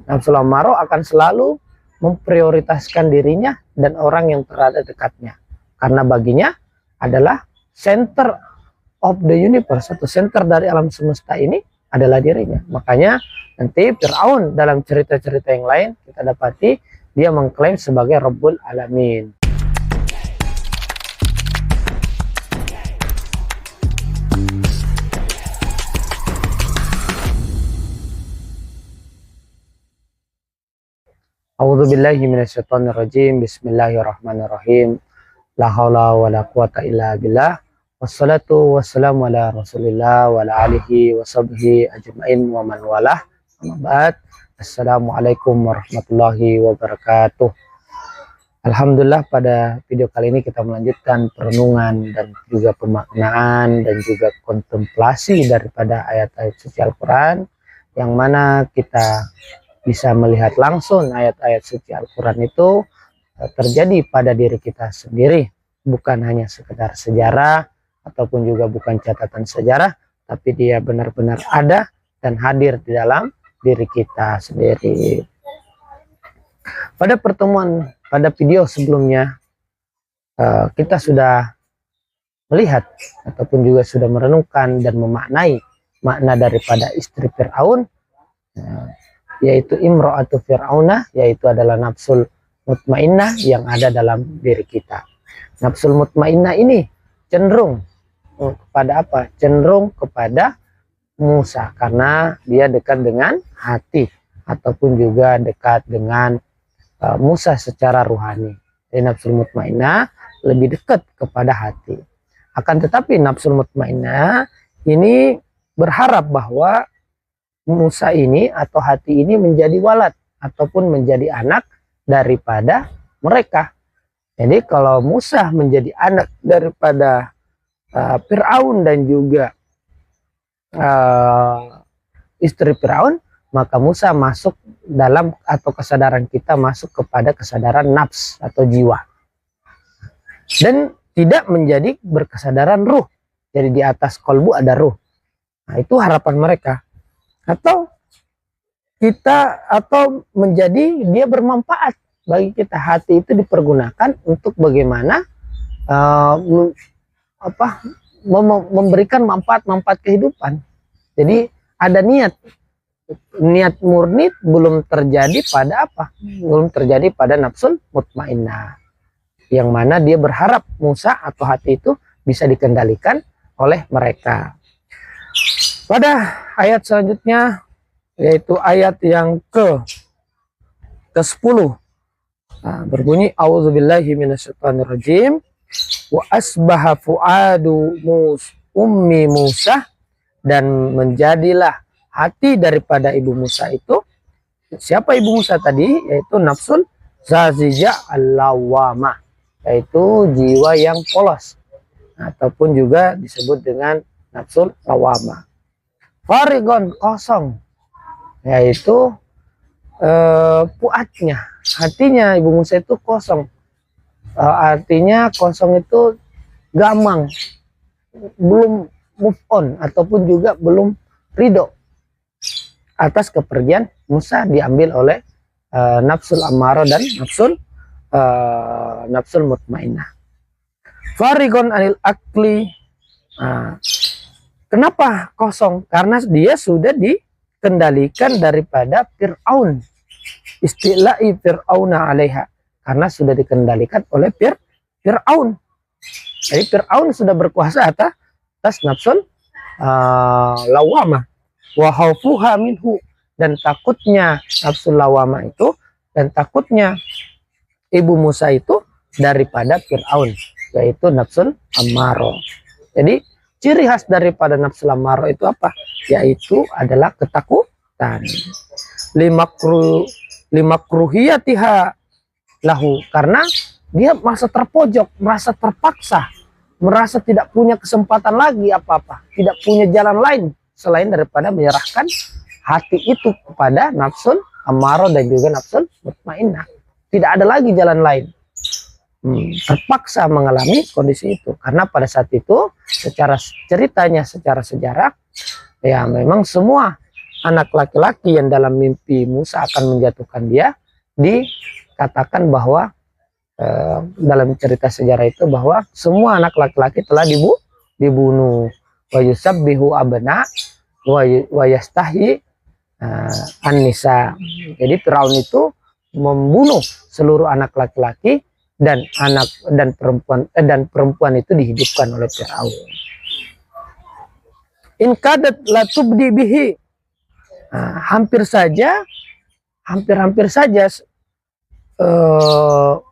Nafsu amaro akan selalu memprioritaskan dirinya dan orang yang berada dekatnya, karena baginya adalah center of the universe, atau center dari alam semesta ini adalah dirinya. Makanya nanti Fir'aun dalam cerita-cerita yang lain kita dapati dia mengklaim sebagai Rabbul Alamin. A'udzubillahi minasyaitonirrajim. Bismillahirrahmanirrahim. La haula wala quwata illa billah. Wassalatu wassalamu ala Rasulillah wa ala alihi wa sahbihi ajmain wa man walah. Amma ba'd. Assalamualaikum warahmatullahi wabarakatuh. Alhamdulillah, pada video kali ini kita melanjutkan perenungan dan juga pemaknaan dan juga kontemplasi daripada ayat-ayat suci Al-Quran, yang mana kita bisa melihat langsung ayat-ayat suci Al-Quran itu terjadi pada diri kita sendiri, bukan hanya sekedar sejarah ataupun juga bukan catatan sejarah, tapi dia benar-benar ada dan hadir di dalam diri kita sendiri. Pada video sebelumnya kita sudah melihat ataupun juga sudah merenungkan dan memaknai makna daripada istri Fir'aun, yaitu imro'atu fir'auna, yaitu adalah nafsul mutmainnah yang ada dalam diri kita. Nafsul mutmainnah ini cenderung kepada apa? Cenderung kepada Musa, karena dia dekat dengan hati ataupun juga dekat dengan Musa secara ruhani. Jadi nafsul mutmainnah lebih dekat kepada hati. Akan tetapi nafsul mutmainnah ini berharap bahwa Musa ini atau hati ini menjadi walad ataupun menjadi anak daripada mereka. Jadi kalau Musa menjadi anak daripada Fir'aun dan juga istri Fir'aun, maka Musa masuk dalam, atau kesadaran kita masuk kepada kesadaran nafs atau jiwa, dan tidak menjadi berkesadaran ruh. Jadi di atas kolbu ada ruh. Nah, itu harapan mereka. Atau menjadi dia bermanfaat bagi kita. Hati itu dipergunakan untuk bagaimana memberikan manfaat kehidupan. Jadi ada niat murni belum terjadi pada apa? Belum terjadi pada nafsul mutmainnah, yang mana dia berharap Musa atau hati itu bisa dikendalikan oleh mereka. Pada ayat selanjutnya, yaitu ayat yang ke-10, berbunyi a'udzubillahi minasyaitonirrajim, wa asbaha fuadu ummi Musa, dan menjadilah hati daripada ibu Musa itu. Siapa ibu Musa tadi? Yaitu nafsul zazija al-lawamah, yaitu jiwa yang polos ataupun juga disebut dengan nafsul lawamah. Farigon, kosong, yaitu puatnya, hatinya ibu Musa itu kosong. Artinya kosong itu gamang, belum move on ataupun juga belum ridho atas kepergian Musa, diambil oleh nafsul amaro dan nafsul mutmainnah. Farigon anil akli. Kenapa kosong? Karena dia sudah dikendalikan daripada Fir'aun. Istila'i Fir'auna alaiha. Karena sudah dikendalikan oleh Fir'aun. Jadi Fir'aun sudah berkuasa atas nafsul lawamah. Wa khaufuha minhu. Dan takutnya nafsul lawamah itu, dan takutnya ibu Musa itu daripada Fir'aun, yaitu nafsul ammaro. Jadi ciri khas daripada nafsu amaro itu apa? Yaitu adalah ketakutan. Limakruhiyatiha lahu, karena dia merasa terpojok, merasa terpaksa, merasa tidak punya kesempatan lagi apa-apa, tidak punya jalan lain selain daripada menyerahkan hati itu kepada nafsul amaro dan juga nafsul mutmainnah. Tidak ada lagi jalan lain. Terpaksa mengalami kondisi itu, karena pada saat itu secara ceritanya, secara sejarah, ya memang semua anak laki-laki yang dalam mimpi Musa akan menjatuhkan dia, dikatakan bahwa dalam cerita sejarah itu bahwa semua anak laki-laki telah dibunuh. Wa yusabbihu abna wa yastahi an-nisa. Jadi Firaun itu membunuh seluruh anak laki-laki dan perempuan itu dihidupkan oleh Firaun. In kadat la tubdi bihi. Hampir saja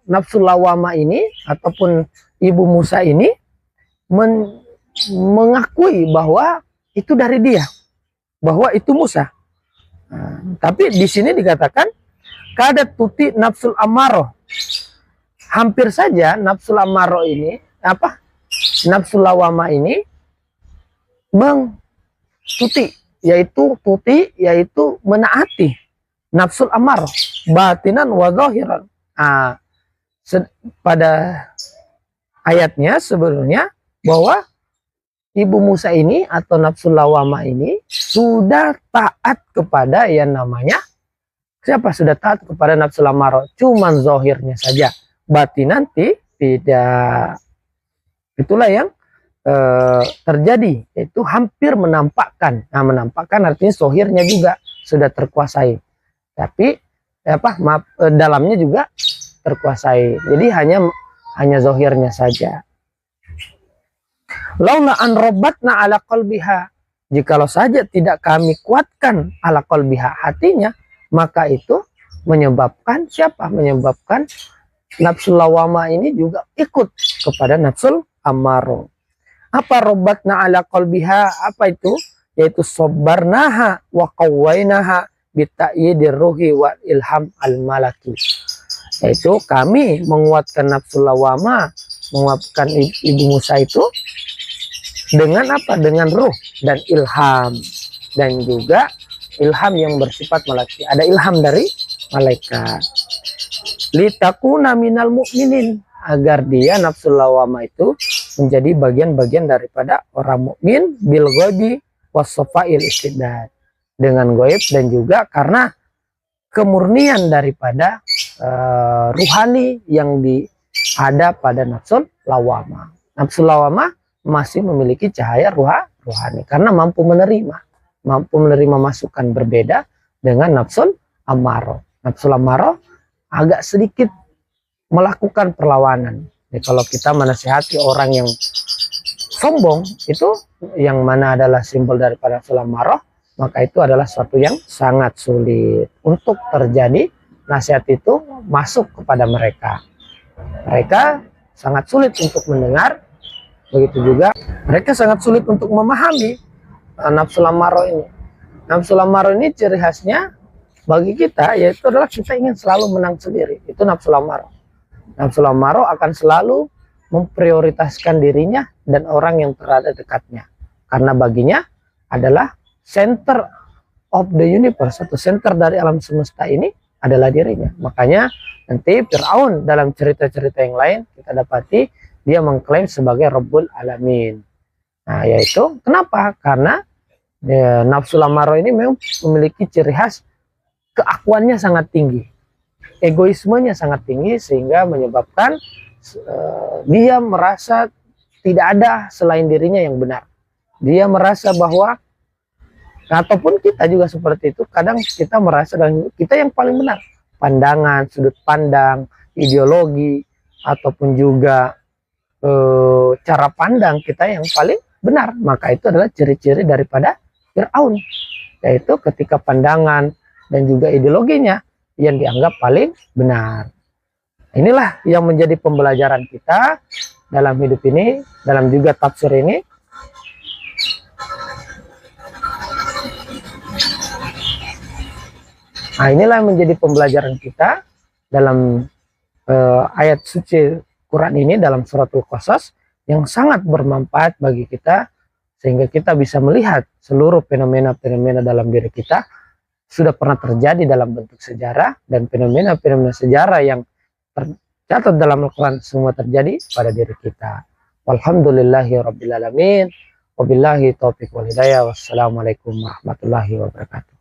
nafsu lawama ini ataupun ibu Musa ini mengakui bahwa itu dari dia, bahwa itu Musa. Tapi di sini dikatakan kadat tuti nafsul amaro. Hampir saja nafsul amaro ini nafsu lawama ini tuti yaitu menaati nafsul amaro batinan wa zahiran. Pada ayatnya sebelumnya bahwa ibu Musa ini atau nafsul lawama ini sudah taat kepada yang namanya sudah taat kepada nafsul amaro, cuman zahirnya saja, batinan tidak. Itulah yang terjadi, yaitu hampir menampakkan. Menampakkan artinya zahirnya juga sudah terkuasai, tapi dalamnya juga terkuasai. Jadi hanya zahirnya saja. Laula an robbatna ala qalbiha, jikalau saja tidak kami kuatkan ala qalbiha, hatinya, maka itu menyebabkan menyebabkan nafsul lawama ini juga ikut kepada nafsul amaro. Apa robbatna ala qalbiha? Apa itu? Yaitu sabarnaha wa qawwainaha bita'yidir ruhi wa ilham al-malaki. Yaitu kami menguatkan nafsul lawama, menguatkan ibu Musa itu dengan apa? Dengan ruh dan ilham, dan juga ilham yang bersifat malaki. Ada ilham dari malaikat. Litakuna minal mu'minin, agar dia nafsul lawama itu menjadi bagian-bagian daripada orang mukmin bil ghaibi wasafail istidad, dengan gaib dan juga karena kemurnian daripada ruhani yang ada pada nafsul lawama. Nafsul lawama masih memiliki cahaya ruhani karena mampu menerima masukan, berbeda dengan nafsul amaro. Nafsul amaro agak sedikit melakukan perlawanan. Jadi kalau kita menasihati orang yang sombong, itu yang mana adalah simbol daripada nafsul amaro, maka itu adalah suatu yang sangat sulit untuk terjadi. Nasihat itu masuk kepada mereka. Mereka sangat sulit untuk mendengar. Begitu juga mereka sangat sulit untuk memahami nafsul amaro ini. Nafsul amaro ini ciri khasnya bagi kita yaitu adalah kita ingin selalu menang sendiri. Itu nafsul amaro. Nafsul amaro akan selalu memprioritaskan dirinya dan orang yang berada dekatnya. Karena baginya adalah center of the universe, atau center dari alam semesta ini adalah dirinya. Makanya nanti Firaun dalam cerita-cerita yang lain kita dapati dia mengklaim sebagai Rabbul Alamin. Nah, yaitu kenapa? Karena nafsu amaro ini memang memiliki ciri khas keakuannya sangat tinggi, egoismenya sangat tinggi, sehingga menyebabkan dia merasa tidak ada selain dirinya yang benar. Dia merasa bahwa, ataupun kita juga seperti itu, kadang kita merasa kita yang paling benar. Pandangan, sudut pandang, ideologi, ataupun juga cara pandang kita yang paling benar. Maka itu adalah ciri-ciri daripada Firaun, yaitu ketika pandangan dan juga ideologinya yang dianggap paling benar. Inilah yang menjadi pembelajaran kita dalam hidup ini, dalam juga tafsir ini. Nah, inilah yang menjadi pembelajaran kita dalam ayat suci Quran ini, dalam suratul Qasas, yang sangat bermanfaat bagi kita, sehingga kita bisa melihat seluruh fenomena-fenomena dalam diri kita sudah pernah terjadi dalam bentuk sejarah, dan fenomena-fenomena sejarah yang tercatat dalam Al-Quran semua terjadi pada diri kita. Walhamdulillahirabbil alamin. Wabillahi taufiq wal hidayah. Wassalamualaikum warahmatullahi wabarakatuh.